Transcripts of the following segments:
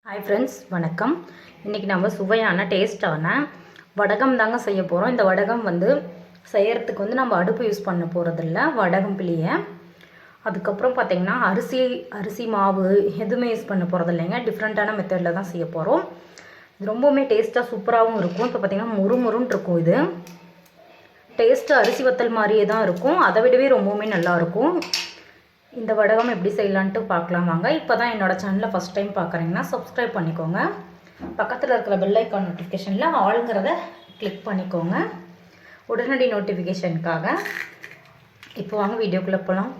Hi friends, வணக்கம். இன்னைக்கு நம்ம சுவையான டேஸ்டான வடகம் தாங்க செய்ய போறோம். இந்த வடகம் செய்யறதுக்கு நம்ம அடுப்பு யூஸ் பண்ண போறது இல்ல. வடகம் பிழிய. அதுக்கு அப்புறம் பாத்தீங்கன்னா அரிசி மாவு எதுமே யூஸ் பண்ண போறது இல்லங்க. டிஃபரண்டான மெத்தட்ல தான் செய்ய போறோம். இது ரொம்பவே டேஸ்டா சூப்பராவும் இருக்கும். இப்ப பாத்தீங்கன்னா முறுமுறுன்னு இருக்கும் இது. டேஸ்ட் அரிசி வத்தல் மாதிரியே தான் இருக்கும். அதை விடவே ரொம்பவே நல்லா இருக்கும். இந்த வடகம் எப்படி செய்யலான்ட்டு பார்க்கலாம் வாங்க. இப்போ தான் என்னோட சேனலை ஃபஸ்ட் டைம் பார்க்குறீங்கன்னா சப்ஸ்கிரைப் பண்ணிக்கோங்க. பக்கத்தில் இருக்கிற பெல் ஐக்கான் நோட்டிஃபிகேஷனில் ஆளுங்கிறத கிளிக் பண்ணிக்கோங்க உடனடி நோட்டிஃபிகேஷனுக்காக. இப்போ வாங்க வீடியோக்குள்ளே போகலாம்.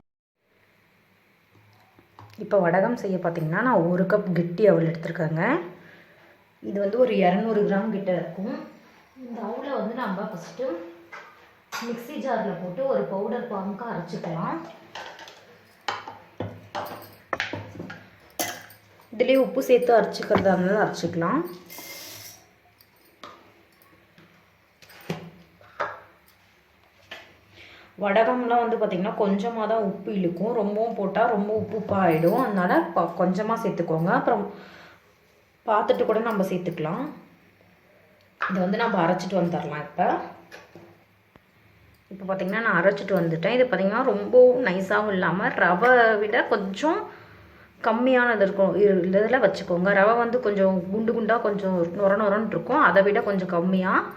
இப்போ வடகம் செய்ய பார்த்தீங்கன்னா நான் 1 கப் கெட்டி அவல் எடுத்துருக்கேங்க. இது ஒரு 200 கிராம் கிட்ட இருக்கும். இந்த அவலை நம்ம ஃபஸ்ட்டு மிக்ஸி ஜாரில் போட்டு ஒரு பவுடர் பாமுக்கு அரைச்சிக்கலாம். இதுலேயே உப்பு சேர்த்து அரைச்சிக்கிறதா இருந்தாலும் அரைச்சிக்கலாம். வடகம்லாம் பார்த்திங்கன்னா கொஞ்சமாக தான் உப்பு இழுக்கும். ரொம்பவும் போட்டால் ரொம்ப உப்புப்பாக ஆகிடும். அதனால் கொஞ்சமாக சேர்த்துக்கோங்க. அப்புறம் பார்த்துட்டு கூட நம்ம சேர்த்துக்கலாம். இதை நம்ம அரைச்சிட்டு வந்துடலாம். இப்போ பார்த்திங்கன்னா நான் அரைச்சிட்டு வந்துட்டேன். இது பார்த்திங்கன்னா ரொம்ப நைஸாகவும் இல்லாமல் ரவை விட கொஞ்சம் கம்மியானது இருக்கும். இதில் வச்சுக்கோங்க. ரவை கொஞ்சம் குண்டு குண்டாக கொஞ்சம் நொரன்னு இருக்கும். அதை விட கொஞ்சம் கம்மியாக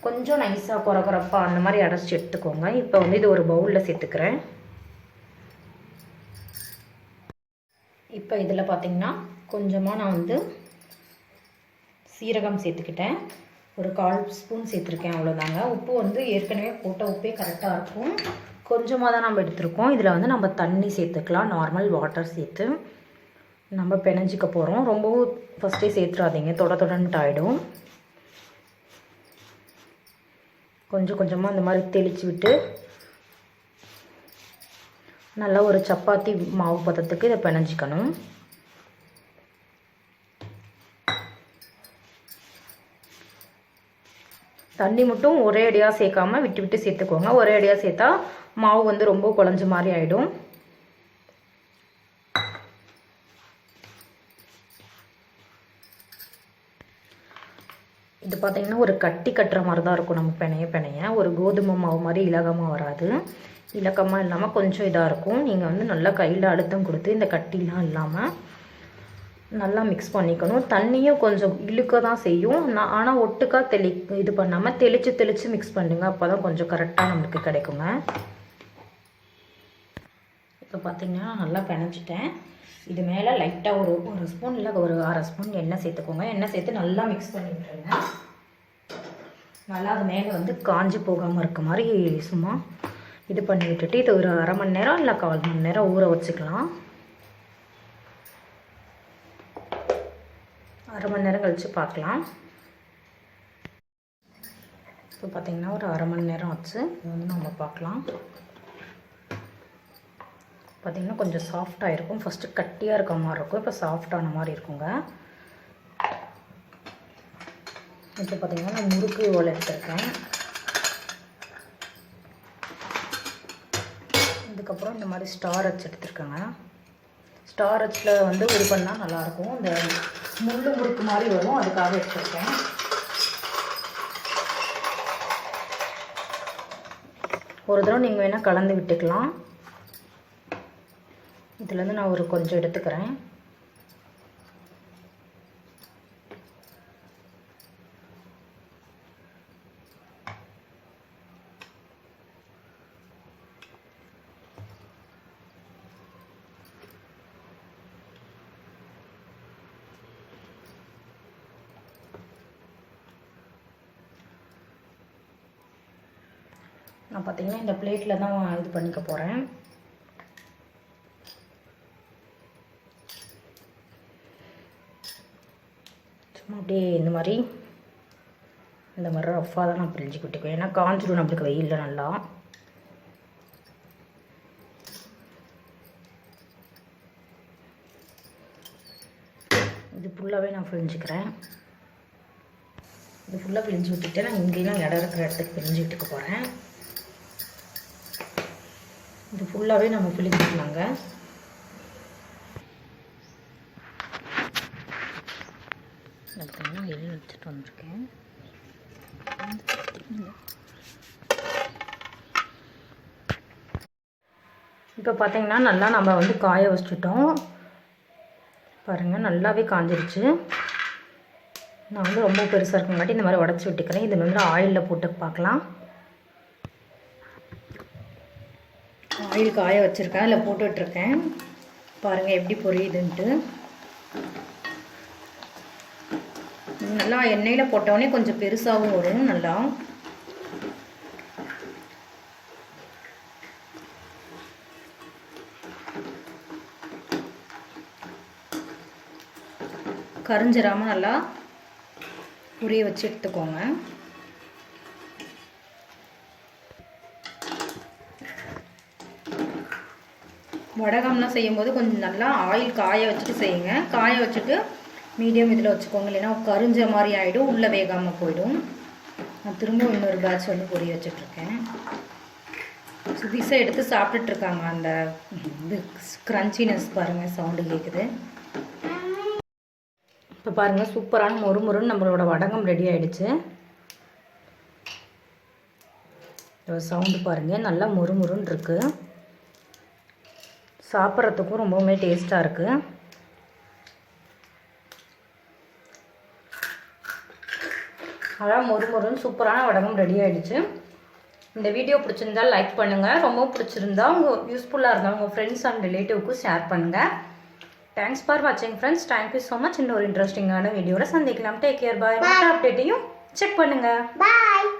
கொஞ்சம் நைஸாக குறப்பாக அந்த மாதிரி அரைச்சி எடுத்துக்கோங்க. இப்போ இது ஒரு பவுலில் சேர்த்துக்கிறேன். இப்போ இதில் பார்த்திங்கன்னா கொஞ்சமாக நான் சீரகம் சேர்த்துக்கிட்டேன். ஒரு 1/4 ஸ்பூன் சேர்த்துருக்கேன். அவ்வளோதாங்க. உப்பு ஏற்கனவே போட்ட உப்பே கரெக்டாக இருக்கும். கொஞ்சமாக தான் நம்ம எடுத்துருக்கோம். இதில் நம்ம தண்ணி சேர்த்துக்கலாம். நார்மல் வாட்டர் சேர்த்து நம்ம பிணைஞ்சிக்க போகிறோம். ரொம்பவும் ஃபஸ்ட்டே சேர்த்துறாதீங்க, தொடன்ட்டு ஆகிடும். கொஞ்சம் கொஞ்சமாக இந்த மாதிரி தெளித்து விட்டு நல்லா ஒரு சப்பாத்தி மாவு பதத்துக்கு இதை பிணைஞ்சிக்கணும். தண்ணி மட்டும் ஒரே அடியாக சேர்க்காமல் விட்டு விட்டு சேர்த்துக்கோங்க. ஒரே அடியாக சேர்த்தா மாவு ரொம்ப குழஞ்ச மாதிரி ஆகிடும். இது பார்த்திங்கன்னா ஒரு கட்டி கட்டுற மாதிரி தான் இருக்கும். நம்ம பிணைய ஒரு கோதுமை மாவு மாதிரி இலகமாக வராது. இலக்கமாக இல்லாமல் கொஞ்சம் இதாக இருக்கும். நீங்கள் நல்லா கையில் அழுத்தம் கொடுத்து இந்த கட்டிலாம் இல்லாமல் நல்லா மிக்ஸ் பண்ணிக்கணும். தண்ணியும் கொஞ்சம் இழுக்க தான் செய்யும். ஆனால் ஒட்டுக்காக இது பண்ணாமல் தெளித்து மிக்ஸ் பண்ணுங்க. அப்போ தான் கொஞ்சம் கரெக்டாக நம்மளுக்கு கிடைக்குங்க. இப்போ பார்த்திங்கன்னா நல்லா பிணைச்சிட்டேன். இது மேலே லைட்டாக ஒரு ஸ்பூன் இல்லை ஒரு 1/2 ஸ்பூன் எண்ணெய் சேர்த்துக்கோங்க. எண்ணெய் சேர்த்து நல்லா மிக்ஸ் பண்ணி விட்டுருங்க. நல்லா அது மேலே காஞ்சி போகாமல் இருக்க மாதிரி சும்மா இது பண்ணி விட்டுட்டு இது ஒரு 1/2 மணி நேரம் இல்லை 1/4 மணி நேரம் ஊற வச்சுக்கலாம். 1/2 மணி நேரம் கழித்து பார்க்கலாம். இப்போ பார்த்திங்கன்னா ஒரு 1/2 மணி நேரம் ஆச்சு. இது நம்ம பார்க்கலாம். பார்த்திங்கன்னா கொஞ்சம் சாஃப்டாக இருக்கும். ஃபஸ்ட்டு கட்டியாக இருக்க மாதிரி இருக்கும். இப்போ சாஃப்டான மாதிரி இருக்குங்க. இப்போ பார்த்திங்கன்னா நான் முறுக்கு ஓலை எடுத்துருக்கேன். இதுக்கப்புறம் இந்த மாதிரி ஸ்டார் அச்சு எடுத்துருக்கேங்க. ஸ்டார் அச்சில் இது பண்ணால் நல்லாயிருக்கும். இந்த முறுக்கு மாதிரி வரும், அதுக்காக எடுத்துருக்கேன். ஒரு தடவை நீங்கள் வேணால் கலந்து விட்டுக்கலாம். இதுலேருந்து நான் கொஞ்சம் எடுத்துக்கிறேன். நான் பார்த்திங்கன்னா இந்த பிளேட்டில் தான் இது பண்ணிக்க போகிறேன். சும்மா அப்படியே இந்த மாதிரி ரஃப்பாக தான் நான் பிரிஞ்சு விட்டுக்குவேன். ஏன்னா காஞ்சிடும் நம்மளுக்கு வெயிலில் நல்லா. இது ஃபுல்லாகவே நான் பிரிஞ்சுக்கிறேன். இது ஃபுல்லாக பிரிஞ்சு விட்டுட்டு நான் இங்கேயும் இடம் இருக்கிற இடத்துக்கு பிரிஞ்சு விட்டுக்க போகிறேன். இது ஃபுல்லாகவே நம்ம பிழிஞ்சிக்கலாங்க. பார்த்தீங்கன்னா எள்ளு வச்சுட்டு வந்திருக்கேன். இப்போ பார்த்தீங்கன்னா நல்லா நம்ம வந்து காய வச்சுட்டோம். பாருங்கள் நல்லாவே காஞ்சிருச்சு. நான் வந்து ரொம்ப பெருசாக இருக்குங்காட்டி இந்த மாதிரி உடச்சி விட்டுக்கிறேன். இதில் வந்து ஆயிலில் போட்டு பார்க்கலாம். ஆயில் காய வச்சுருக்கேன், அதில் போட்டுட்ருக்கேன். பாருங்கள் எப்படி பொரியுதுன்ட்டு. நல்லா எண்ணெயில் போட்டோடனே கொஞ்சம் பெருசாகவும் வரும். நல்லா கரிஞ்சிடாமல் நல்லா புரிய வச்சு எடுத்துக்கோங்க. வடகம்லாம் செய்யும்போது கொஞ்சம் நல்லா ஆயில் காய வச்சுட்டு செய்யுங்க. காய வச்சுட்டு மீடியம் இதில் வச்சுக்கோங்க, இல்லைன்னா கரிஞ்ச மாதிரி ஆகிடும், உள்ளே வேகாமல் போயிடும். நான் திரும்ப இன்னொரு பேட்ச் வந்து பொரிய வச்சுட்ருக்கேன். சுதிசை எடுத்து சாப்பிட்டுட்ருக்காங்க. அந்த க்ரன்ச்சினஸ் பாருங்கள், சவுண்டு கேட்குது. இப்போ பாருங்கள் சூப்பரான மொறுமொறுன்னு நம்மளோட வடகம் ரெடி ஆகிடுச்சு. சவுண்டு பாருங்கள், நல்லா மொறுமொறுன்னு இருக்குது. சாப்பிட்றதுக்கும் ரொம்பவுமே டேஸ்ட்டாக இருக்குது. அதான் மொறுமொறுன்னு சூப்பரான வடகம் ரெடி ஆகிடுச்சு. இந்த வீடியோ பிடிச்சிருந்தால் லைக் பண்ணுங்கள். ரொம்ப பிடிச்சிருந்தா உங்கள் யூஸ்ஃபுல்லாக இருந்தால் உங்கள் ஃப்ரெண்ட்ஸ் அண்ட் ரிலேட்டிவ்க்கும் ஷேர் பண்ணுங்கள். தேங்க்ஸ் ஃபார் வாட்சிங் ஃப்ரெண்ட்ஸ். Thank you so much. இன்னொரு இன்ட்ரெஸ்டிங்கான வீடியோவில் சந்திக்கலாம். டேக் கேர், பாய். மற்ற அப்டேட்டையும் செக் பண்ணுங்கள். பாய்.